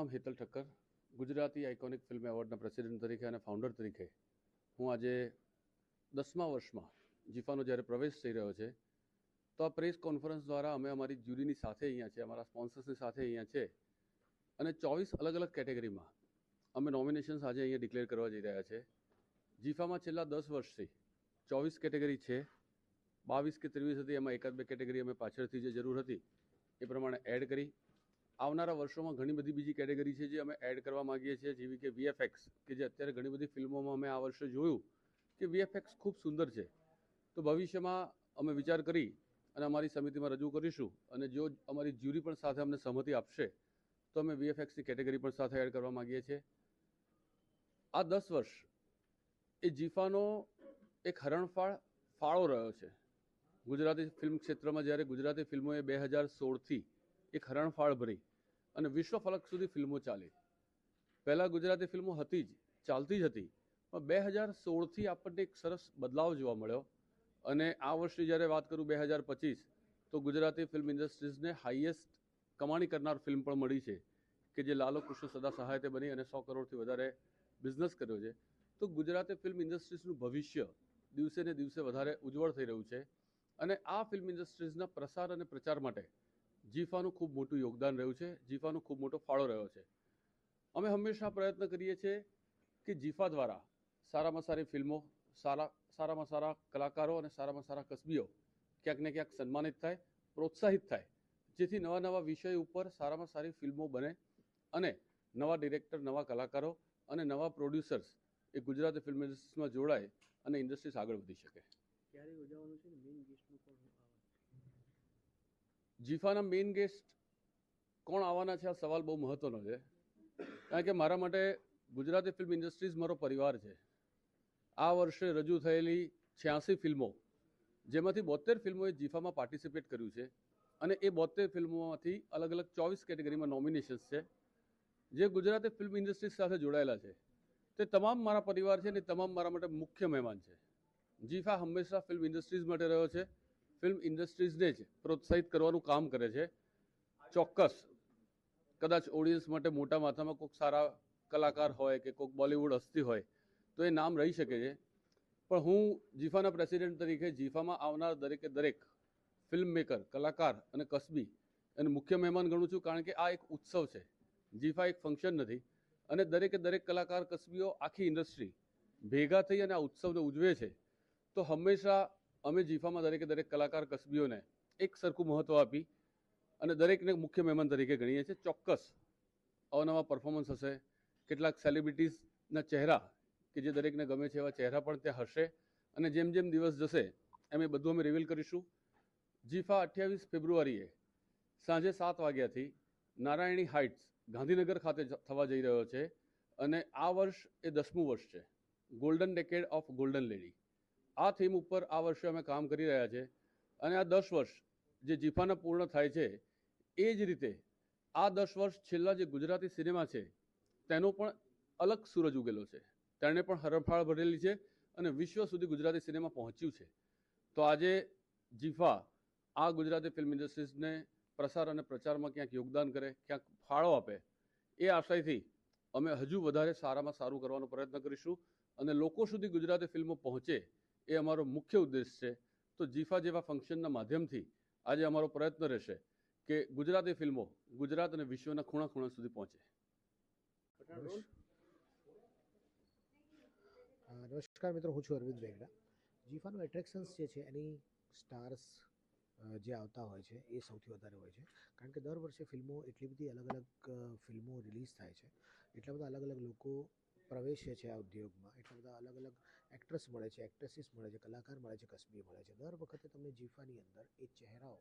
નામ Hetal Thakkar, Gujarati iconic film એવોર્ડના president તરીકે અને ફાઉન્ડર તરીકે હું આજે 10મા વર્ષમાં જીફાનો જ્યારે પ્રવેશ થઈ રહ્યો છે તો આ પ્રેસ કોન્ફરન્સ દ્વારા અમે અમારી જ્યુરીની સાથે અહીંયા છે, અમારા સ્પોન્સર્સની સાથે અહીંયા છે અને 24 અલગ અલગ કેટેગરીમાં અમે નોમિનેશન્સ આજે અહીંયા ડિક્લેર કરવા જઈ રહ્યા છે. જીફામાં છેલ્લા 10 વર્ષથી 24 કેટેગરી છે, 22 કે 23 હતી, એમાં એકાદ બે કેટેગરી અમે પાછળથી જે જરૂર હતી એ પ્રમાણે એડ કરી. આવનારા વર્ષોમાં ઘણી બધી બીજી કેટેગરી છે જે અમે એડ કરવા માગીએ છીએ, જેવી કે વીએફએક્સ, કે જે અત્યારે ઘણી બધી ફિલ્મોમાં અમે આ વર્ષે જોયું કે વીએફએક્સ ખૂબ સુંદર છે. તો ભવિષ્યમાં અમે વિચાર કરી અને અમારી સમિતિમાં રજૂ કરીશું અને જો અમારી જ્યુરી પણ સાથે અમને સહમતિ આપશે તો અમે વીએફએક્સની કેટેગરી પણ સાથે એડ કરવા માગીએ છીએ. આ 10 વર્ષ એ જીફાનો એક હરણફાળ ફાળો રહ્યો છે. ગુજરાતી ફિલ્મ ક્ષેત્રમાં જ્યારે ગુજરાતી ફિલ્મોએ 2016થી એક હરણફાળ ભરી અને વિશ્વ ફલક સુધી ફિલ્મો ચાલી. પહેલાં ગુજરાતી ફિલ્મો હતી જ, ચાલતી જ હતી, પણ 2016થી આપણને એક સરસ બદલાવ જોવા મળ્યો. અને આ વર્ષની જ્યારે વાત કરું 2025, તો ગુજરાતી ફિલ્મ ઇન્ડસ્ટ્રીઝને હાઈએસ્ટ કમાણી કરનાર ફિલ્મ પણ મળી છે કે જે લાલો કૃષ્ણ સદા સહાયતે બની અને 100 કરોડથી વધારે બિઝનેસ કર્યો છે. તો ગુજરાતી ફિલ્મ ઇન્ડસ્ટ્રીઝનું ભવિષ્ય દિવસે ને દિવસે વધારે ઉજ્જવળ થઈ રહ્યું છે અને આ ફિલ્મ ઇન્ડસ્ટ્રીઝના પ્રસાર અને પ્રચાર માટે જીફાનું ખૂબ મોટું યોગદાન રહ્યું છે, જીફાનો ખૂબ મોટો ફાળો રહ્યો છે. અમે હંમેશા પ્રયત્ન કરીએ છીએ કે જીફા દ્વારા સારામાં સારી ફિલ્મો, સારામાં સારા કલાકારો અને સારામાં સારા કસબીઓ ક્યાંક ને ક્યાંક સન્માનિત થાય, પ્રોત્સાહિત થાય, જેથી નવા નવા વિષય ઉપર સારામાં સારી ફિલ્મો બને અને નવા ડિરેક્ટર, નવા કલાકારો અને નવા પ્રોડ્યુસર્સ એ ગુજરાતી ફિલ્મ ઇન્ડસ્ટ્રીઝમાં જોડાય અને ઇન્ડસ્ટ્રીઝ આગળ વધી શકે. ક્યારે યોજાવાનું છે ને મેઇન ગેસ્ટનું પણ જીફાના મેઇન ગેસ્ટ કોણ આવવાના છે, આ સવાલ બહુ મહત્વનો છે. કારણ કે મારા માટે ગુજરાતી ફિલ્મ ઇન્ડસ્ટ્રીઝ મારો પરિવાર છે. આ વર્ષે રજૂ થયેલી 86 ફિલ્મો, જેમાંથી 72 ફિલ્મોએ જીફામાં પાર્ટિસિપેટ કર્યું છે અને એ 72 ફિલ્મોમાંથી અલગ અલગ 24 કેટેગરીમાં નોમિનેશન્સ છે જે ગુજરાતી ફિલ્મ ઇન્ડસ્ટ્રીઝ સાથે જોડાયેલા છે. તે તમામ મારા પરિવાર છે અને તમામ મારા માટે મુખ્ય મહેમાન છે. જીફા હંમેશા ફિલ્મ ઇન્ડસ્ટ્રીઝ માટે રહ્યો છે, ફિલ્મ ઇન્ડસ્ટ્રીઝને જ પ્રોત્સાહિત કરવાનું કામ કરે છે. ચોક્કસ કદાચ ઓડિયન્સ માટે મોટા માથામાં કોઈક સારા કલાકાર હોય કે કોઈક બોલિવૂડ હસ્તી હોય તો એ નામ રહી શકે છે, પણ હું જીફાના પ્રેસિડેન્ટ તરીકે જીફામાં આવનાર દરેકે દરેક ફિલ્મ મેકર, કલાકાર અને કસબી અને મુખ્ય મહેમાન ગણું છું. કારણ કે આ એક ઉત્સવ છે, જીફા એક ફંક્શન નથી અને દરેકે દરેક કલાકાર, કસબીઓ, આખી ઇન્ડસ્ટ્રી ભેગા થઈ અને આ ઉત્સવને ઉજવે છે. તો હંમેશા અમે જીફામાં દરેકે દરેક કલાકાર, કસબીઓને એક સરખું મહત્ત્વ આપી અને દરેકને મુખ્ય મહેમાન તરીકે ગણીએ છીએ. ચોક્કસ અવનવા પરફોર્મન્સ હશે, કેટલાક સેલિબ્રિટીઝના ચહેરા કે જે દરેકને ગમે છે એવા ચહેરા પણ ત્યાં હશે અને જેમ જેમ દિવસ જશે એમ એ બધું અમે રિવીલ કરીશું. જીફા 28 ફેબ્રુઆરીએ સાંજે 7 વાગ્યાથી નારાયણી હાઇટ્સ ગાંધીનગર ખાતે થવા જઈ રહ્યો છે અને આ વર્ષ એ 10મું વર્ષ છે, golden decade of golden lady. આ થીમ ઉપર આ વર્ષે અમે કામ કરી રહ્યા છે અને આ 10 વર્ષ જે જીફાના પૂર્ણ થાય છે એ જ રીતે આ 10 વર્ષ છેલ્લા જે ગુજરાતી સિનેમા છે તેનો પણ અલગ સૂરજ ઉગેલો છે. તેણે પણ હરણફાળ ભરેલી છે અને વિશ્વ સુધી ગુજરાતી સિનેમા પહોંચ્યું છે. તો આજે જીફા આ ગુજરાતી ફિલ્મ ઇન્ડસ્ટ્રીઝને પ્રસાર અને પ્રચારમાં ક્યાંક યોગદાન કરે, ક્યાંક ફાળો આપે, એ આશયથી અમે હજુ વધારે સારામાં સારું કરવાનો પ્રયત્ન કરીશું અને લોકો સુધી ગુજરાતી ફિલ્મો પહોંચે એ અમારો મુખ્ય ઉદ્દેશ છે. તો જીફા જેવા ફંક્શનના માધ્યમથી આજે અમારો પ્રયત્ન રહેશે કે ગુજરાતી ફિલ્મો ગુજરાત અને વિશ્વના ખૂણા ખૂણા સુધી પહોંચે. નમસ્કાર મિત્રો, હું છું અરવિંદ વેગડા. જીફાનું એટ્રેક્શન્સ જે છે એની સ્ટાર્સ જે આવતા હોય છે એ સૌથી વધારે હોય છે, કારણ કે દર વર્ષે ફિલ્મો એટલી બધી અલગ અલગ ફિલ્મો રિલીઝ થાય છે, એટલા બધા અલગ અલગ લોકો પ્રવેશે છે આ ઉદ્યોગમાં, એટલા બધા અલગ અલગ એક્ટ્રેસ મળે છે, એક્ટ્રેસીસ મળે છે, કલાકાર મળે છે, કસબી મળે છે. દર વખતે તમને જીફાની અંદર એ ચહેરાઓ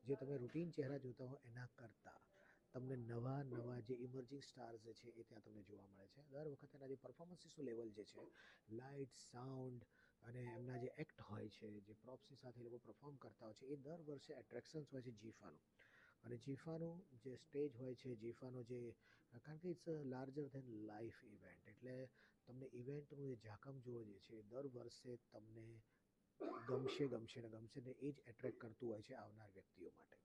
જે તમે રૂટીન ચહેરા જોતા હો એના કરતાં તમને નવા નવા જે ઇમર્જિંગ સ્ટાર્સ જે છે એ ત્યાં તમને જોવા મળે છે. દર વખતે એના જે પરફોર્મન્સીસનું લેવલ જે છે, લાઇટ, સાઉન્ડ અને એમના જે એક્ટ હોય છે, જે પ્રોપ્સની સાથે એ લોકો પરફોર્મ કરતા હોય છે, એ દર વર્ષે એટ્રેક્શન્સ હોય છે જીફાનું. અને જીફાનું જે સ્ટેજ હોય છે, જીફાનો જે, કારણ કે it's a larger than life event, એટલે તમને ઇવેન્ટનું જે ઝાકમ જોવો જે છે દર વર્ષે તમને ગમશે ગમશે ને ગમશે ને એ જ એટ્રેક્ટ કરતું હોય છે આવનાર વ્યક્તિઓ માટે.